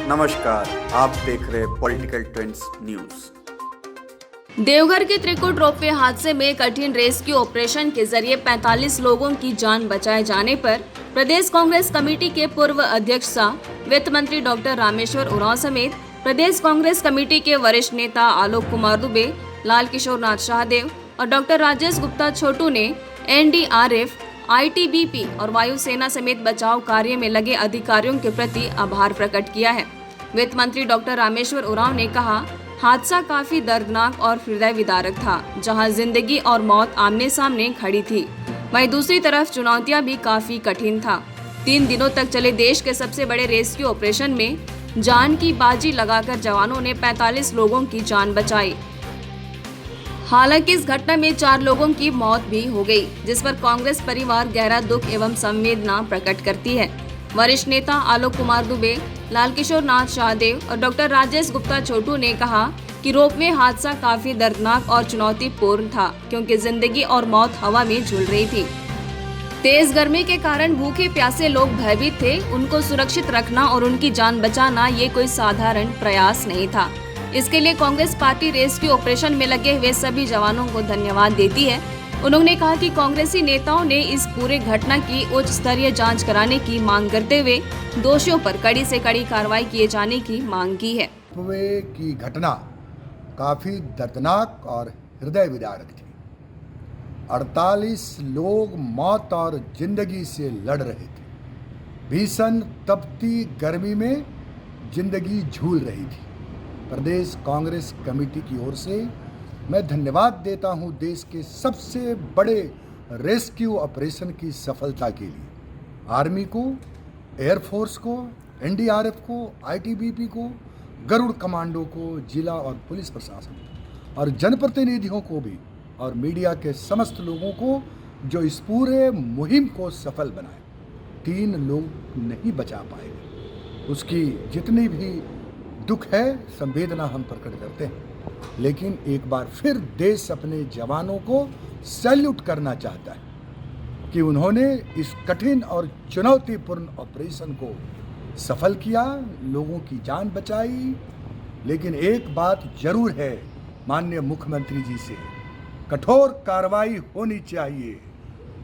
नमस्कार, आप देख रहे पॉलिटिकल ट्रेंड्स न्यूज। देवघर के त्रिकुट रोपवे हादसे में कठिन रेस्क्यू ऑपरेशन के जरिए 45 लोगों की जान बचाए जाने पर प्रदेश कांग्रेस कमेटी के पूर्व अध्यक्ष सह वित्त मंत्री डॉक्टर रामेश्वर उरांव समेत प्रदेश कांग्रेस कमेटी के वरिष्ठ नेता आलोक कुमार दुबे, लाल किशोर नाथ शाहदेव और डॉक्टर राजेश गुप्ता छोटू ने एनडीआरएफ, आईटीबीपी और वायुसेना समेत बचाव कार्य में लगे अधिकारियों के प्रति आभार प्रकट किया है। वित्त मंत्री डॉक्टर रामेश्वर उरांव ने कहा, हादसा काफी दर्दनाक और हृदय विदारक था, जहां जिंदगी और मौत आमने सामने खड़ी थी। वहीं दूसरी तरफ चुनौतियां भी काफी कठिन था। 3 दिनों तक चले देश के सबसे बड़े रेस्क्यू ऑपरेशन में जान की बाजी लगाकर जवानों ने 45 लोगों की जान बचाई। हालांकि इस घटना में 4 लोगों की मौत भी हो गई, जिस पर कांग्रेस परिवार गहरा दुख एवं संवेदना प्रकट करती है। वरिष्ठ नेता आलोक कुमार दुबे, लाल किशोर नाथ शाहदेव और डॉक्टर राजेश गुप्ता छोटू ने कहा कि रोपवे हादसा काफी दर्दनाक और चुनौतीपूर्ण था, क्योंकि जिंदगी और मौत हवा में झूल रही थी। तेज गर्मी के कारण भूखे प्यासे लोग भयभीत थे। उनको सुरक्षित रखना और उनकी जान बचाना ये कोई साधारण प्रयास नहीं था। इसके लिए कांग्रेस पार्टी रेस्क्यू ऑपरेशन में लगे हुए सभी जवानों को धन्यवाद देती है। उन्होंने कहा कि कांग्रेसी नेताओं ने इस पूरे घटना की उच्च स्तरीय जांच कराने की मांग करते हुए दोषियों पर कड़ी से कड़ी कार्रवाई किए जाने की मांग की है। रोपवे की घटना काफी दर्दनाक और हृदय विदारक थी। 48 लोग मौत और जिंदगी से लड़ रहे थे। भीषण तपती गर्मी में जिंदगी झूल रही थी। प्रदेश कांग्रेस कमेटी की ओर से मैं धन्यवाद देता हूं देश के सबसे बड़े रेस्क्यू ऑपरेशन की सफलता के लिए आर्मी को, एयरफोर्स को, एनडीआरएफ को, आईटीबीपी को, गरुड़ कमांडो को, जिला और पुलिस प्रशासन और जनप्रतिनिधियों को भी और मीडिया के समस्त लोगों को जो इस पूरे मुहिम को सफल बनाए। 3 लोग नहीं बचा पाए, उसकी जितनी भी दुख है, संवेदना हम प्रकट करते हैं। लेकिन एक बार फिर देश अपने जवानों को सैल्यूट करना चाहता है कि उन्होंने इस कठिन और चुनौतीपूर्ण ऑपरेशन को सफल किया, लोगों की जान बचाई। लेकिन एक बात जरूर है, माननीय मुख्यमंत्री जी से कठोर कार्रवाई होनी चाहिए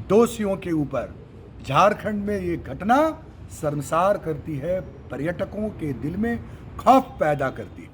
दोषियों के ऊपर। झारखंड में ये घटना शर्मसार करती है, पर्यटकों के दिल में खौफ पैदा करती है।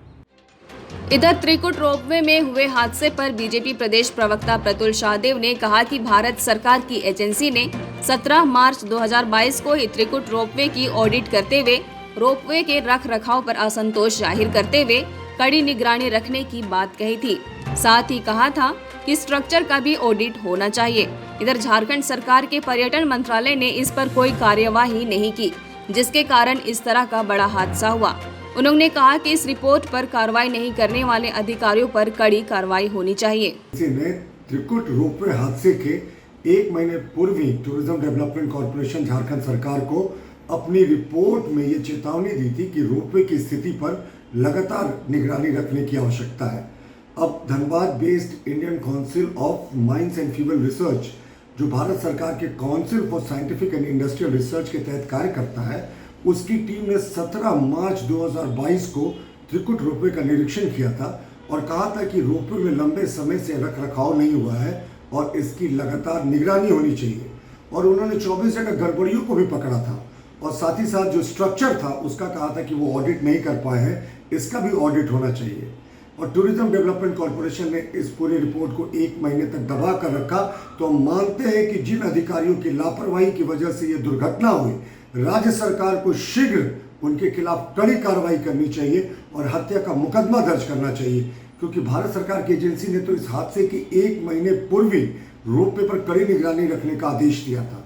इधर त्रिकुट रोपवे में हुए हादसे पर बीजेपी प्रदेश प्रवक्ता प्रतुल शाहदेव ने कहा कि भारत सरकार की एजेंसी ने 17 मार्च 2022 को ही त्रिकुट रोपवे की ऑडिट करते हुए रोपवे के रख रखाव पर असंतोष जाहिर करते हुए कड़ी निगरानी रखने की बात कही थी। साथ ही कहा था कि स्ट्रक्चर का भी ऑडिट होना चाहिए। इधर झारखंड सरकार के पर्यटन मंत्रालय ने इस पर कोई कार्यवाही नहीं की, जिसके कारण इस तरह का बड़ा हादसा हुआ। उन्होंने कहा कि इस रिपोर्ट पर कार्रवाई नहीं करने वाले अधिकारियों पर कड़ी कार्रवाई होनी चाहिए। त्रिकुट रोपवे हादसे के 1 महीने पूर्व ही टूरिज्म डेवलपमेंट कॉर्पोरेशन झारखंड सरकार को अपनी रिपोर्ट में ये चेतावनी दी थी कि रोपवे की स्थिति पर लगातार निगरानी रखने की आवश्यकता है। अब Dhanbad based Indian council of mines and fuel research, जो भारत सरकार के council for scientific and industrial research के तहत कार्य करता है, उसकी टीम ने 17 मार्च 2022 को त्रिकुट रोपवे का निरीक्षण किया था और कहा था कि रोपवे में लंबे समय से रख रखाव नहीं हुआ है और इसकी लगातार निगरानी होनी चाहिए। और उन्होंने 24 जगह गड़बड़ियों को भी पकड़ा था और साथ ही साथ जो स्ट्रक्चर था उसका कहा था कि वो ऑडिट नहीं कर पाए हैं, इसका भी ऑडिट होना चाहिए। और टूरिज्म डेवलपमेंट कॉर्पोरेशन ने इस पूरी रिपोर्ट को 1 महीने तक दबा कर रखा। तो हम मानते हैं कि जिन अधिकारियों की लापरवाही की वजह से ये दुर्घटना हुई, राज्य सरकार को शीघ्र उनके खिलाफ कड़ी कार्रवाई करनी चाहिए और हत्या का मुकदमा दर्ज करना चाहिए, क्योंकि भारत सरकार की एजेंसी ने तो इस हादसे के 1 महीने पूर्व ही रोपवे पर कड़ी निगरानी रखने का आदेश दिया था।